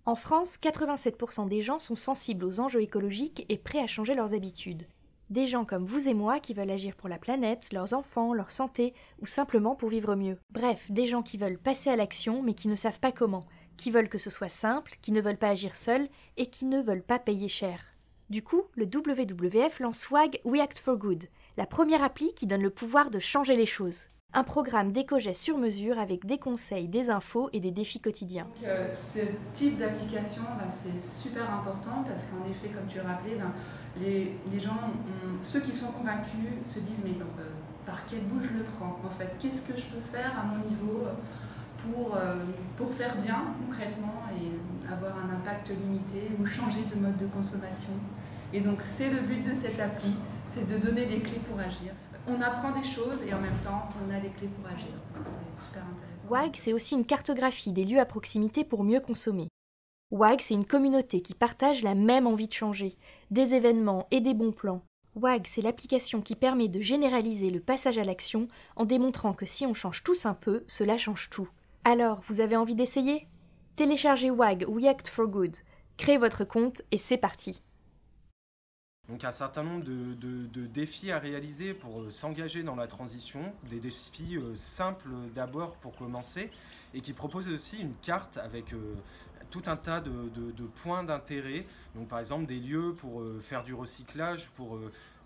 En France, 87% des gens sont sensibles aux enjeux écologiques et prêts à changer leurs habitudes. Des gens comme vous et moi qui veulent agir pour la planète, leurs enfants, leur santé, ou simplement pour vivre mieux. Bref, des gens qui veulent passer à l'action mais qui ne savent pas comment, qui veulent que ce soit simple, qui ne veulent pas agir seuls et qui ne veulent pas payer cher. Du coup, le WWF lance WAG We Act for Good, la première appli qui donne le pouvoir de changer les choses. Un programme d'éco-gestes sur mesure avec des conseils, des infos et des défis quotidiens. Donc, ce type d'application, c'est super important parce qu'en effet, comme tu le rappelais, les gens, ceux qui sont convaincus se disent mais par quel bout je le prends en fait? Qu'est-ce que je peux faire à mon niveau pour faire bien concrètement et avoir un impact limité ou changer de mode de consommation? Et donc c'est le but de cette appli, c'est de donner des clés pour agir. On apprend des choses et en même temps on a les clés pour agir. C'est super intéressant. WAG, c'est aussi une cartographie des lieux à proximité pour mieux consommer. WAG, c'est une communauté qui partage la même envie de changer, des événements et des bons plans. WAG, c'est l'application qui permet de généraliser le passage à l'action en démontrant que si on change tous un peu, cela change tout. Alors, vous avez envie d'essayer? Téléchargez WAG We Act for Good, créez votre compte et c'est parti. Donc un certain nombre de défis à réaliser pour s'engager dans la transition, des défis simples d'abord pour commencer, et qui proposent aussi une carte avec tout un tas de points d'intérêt. Donc par exemple des lieux pour faire du recyclage,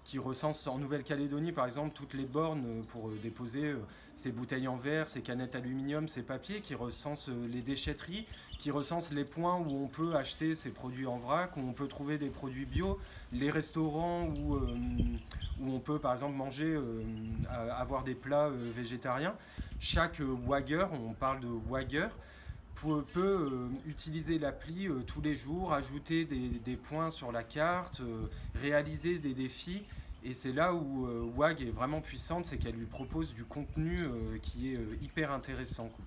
qui recense en Nouvelle-Calédonie par exemple toutes les bornes pour déposer ses bouteilles en verre, ses canettes aluminium, ses papiers, qui recense les déchetteries, qui recense les points où on peut acheter ses produits en vrac, où on peut trouver des produits bio, les restaurants où on peut par exemple manger, avoir des plats végétariens. Chaque wagger, on parle de wagger, peut utiliser l'appli tous les jours, ajouter des points sur la carte, réaliser des défis. Et c'est là où WAG est vraiment puissante, c'est qu'elle lui propose du contenu qui est hyper intéressant, quoi.